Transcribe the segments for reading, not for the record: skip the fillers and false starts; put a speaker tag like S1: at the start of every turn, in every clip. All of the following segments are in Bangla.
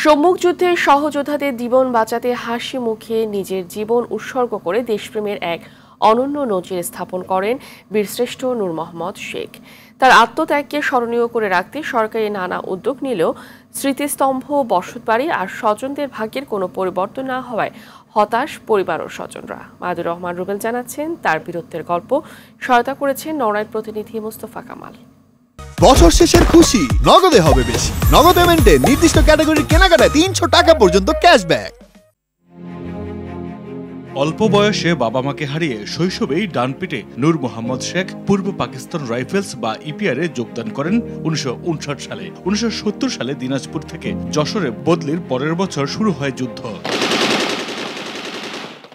S1: সম্মুখ যুদ্ধে সহযোদ্ধাদের জীবন বাঁচাতে হাসি মুখে নিজের জীবন উৎসর্গ করে দেশপ্রেমের এক অনন্য নজির স্থাপন করেন বীরশ্রেষ্ঠ নূর মোহাম্মদ শেখ। তার আত্মত্যাগকে স্মরণীয় করে রাখতে সরকারি নানা উদ্যোগ নিলেও স্মৃতিস্তম্ভ, বসতবাড়ি আর স্বজনদের ভাগ্যের কোনো পরিবর্তন না হওয়ায় হতাশ পরিবার ও স্বজনরা। মাহাদুর রহমান রুবেল জানাচ্ছেন, তার বীরত্বের গল্প সহায়তা করেছেন নড়াইল প্রতিনিধি মুস্তফা কামাল।
S2: বছর শেষের খুশি নগদে হবে বেশি। নগদ পেমেন্টে নির্দিষ্ট ক্যাটাগরির কেনাকাটায় ৩০০ টাকা পর্যন্ত ক্যাশব্যাক।
S3: অল্প বয়সে বাবা মাকে হারিয়ে শৈশবেই ডান পিটে নূর মোহাম্মদ শেখ পূর্ব পাকিস্তান রাইফেলস বা ইপিআরে যোগদান করেন 1959 সালে। 1970 সালে দিনাজপুর থেকে যশোরে বদলির পরের বছর শুরু হয় যুদ্ধ।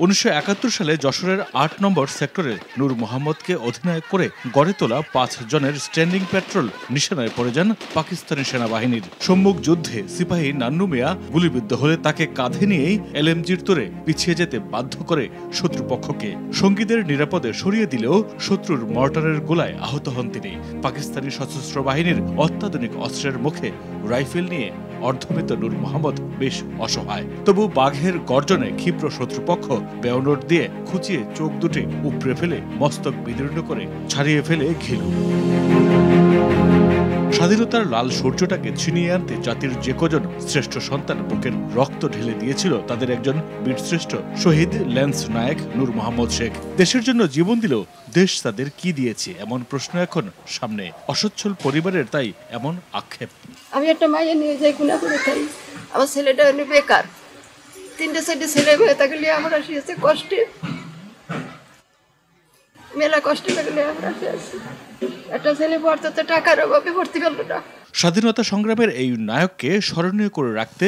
S3: 1971 সালে যশোরের ৮ নম্বর সেক্টরে নূর মোহাম্মদকে অধিনায়ক করে গড়ে তোলা ৫ জনের স্ট্যান্ডিং প্যাট্রোল নিশানায় পড়ে যান পাকিস্তানি সেনাবাহিনীর। সম্মুখ যুদ্ধে সিপাহী নান্নু মিয়া গুলিবিদ্ধ হলে তাকে কাঁধে নিয়েই এলএমজির তোরে পিছিয়ে যেতে বাধ্য করে শত্রুপক্ষকে। সঙ্গীদের নিরাপদে সরিয়ে দিলেও শত্রুর মর্টারের গোলায় আহত হন তিনি। পাকিস্তানি সশস্ত্র বাহিনীর অত্যাধুনিক অস্ত্রের মুখে রাইফেল নিয়ে অর্ধমৃত নূর মোহাম্মদ বেশ অসহায়। তবু বাঘের গর্জনে ক্ষিপ্র শত্রুপক্ষ বেয়নট দিয়ে খুঁচিয়ে চোখ দুটি উপড়ে ফেলে মস্তক বিদীর্ণ করে ছাড়িয়ে ফেলে ঘিলু। স্বাধীনতার লাল সূর্যটাকে ছিনিয়ে আনতে জাতির যে কজন শ্রেষ্ঠ সন্তান বুকের রক্ত ঢেলে দিয়েছিল, তাদের একজন বীরশ্রেষ্ঠ শহীদ ল্যান্স নায়ক নূর মোহাম্মদ শেখ। দেশের জন্য জীবন দিলেও দেশ তাদের কি দিয়েছে এমন প্রশ্ন এখন সামনে। অসচ্ছল পরিবারের তাই এমন আক্ষেপ।
S4: আমি একটা মাইয়া নিয়ে যাই গুণা করে খাই, আমার ছেলেটা বেকার, 3-4 ছেলে মেয়ে থাকলে আমরা আসিয়েছে কষ্টে, মেলা কষ্ট লাগলে আমরা আসি। একটা ছেলে পড়তে তো টাকার অভাবে ভর্তি করলো না।
S3: স্বাধীনতা সংগ্রামের এই নায়ককে স্মরণীয় করে রাখতে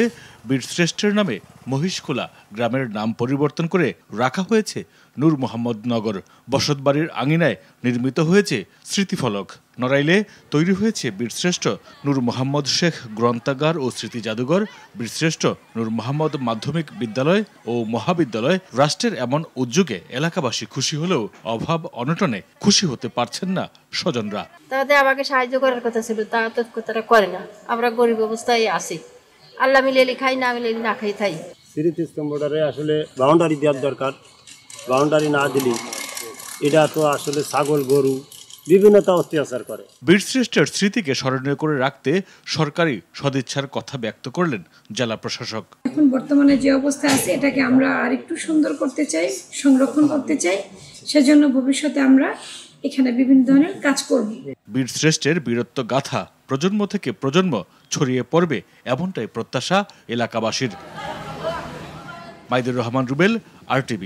S3: বীরশ্রেষ্ঠের নামে মহিষখোলা গ্রামের নাম পরিবর্তন করে রাখা হয়েছে নূর মোহাম্মদ নগর। বসতবাড়ির আঙিনায় নির্মিত হয়েছে স্মৃতিফলক। নড়াইলে তৈরি হয়েছে বীরশ্রেষ্ঠ নূর মোহাম্মদ শেখ গ্রন্থাগার ও স্মৃতি জাদুঘর, বীরশ্রেষ্ঠ নূর মোহাম্মদ মাধ্যমিক বিদ্যালয় ও মহাবিদ্যালয়। রাষ্ট্রের এমন উদ্যোগে এলাকাবাসী খুশি হলেও অভাব অনটনে খুশি হতে পারছেন না স্বজনরা।
S4: তাদের আমাকে সাহায্য করার কথা ছিল, তারা তো কথাটা করে না। আমরা গরিব অবস্থায় আছি, আল্লাহ মিলেলি খাই, না মিলেলি না খাই থাই।
S5: স্মৃতিস্তম্ভটারে আসলে বাউন্ডারি দেওয়ার দরকার। বাউন্ডারি না দিলে এটা তো আসলে ছাগল গরু বিভিন্নতা অত্যাচার করে।
S3: বীরশ্রেষ্ঠের স্মৃতিকে স্মরণীয় করে রাখতে সরকারি সদিচ্ছার কথা ব্যক্ত করলেন জেলা প্রশাসক।
S6: এখন বর্তমানে যে অবস্থা আছে এটাকে আমরা আরেকটু সুন্দর করতে চাই, সংরক্ষণ করতে চাই। সেজন্য ভবিষ্যতে আমরা এখানে বিভিন্ন ধরনের কাজ করব।
S3: বীরশ্রেষ্ঠের বীরত্ব গাথা প্রজন্ম থেকে প্রজন্ম ছড়িয়ে পড়বে এমনটাই প্রত্যাশা এলাকাবাসীর। মাহাদুর রহমান রুবেল, RTV।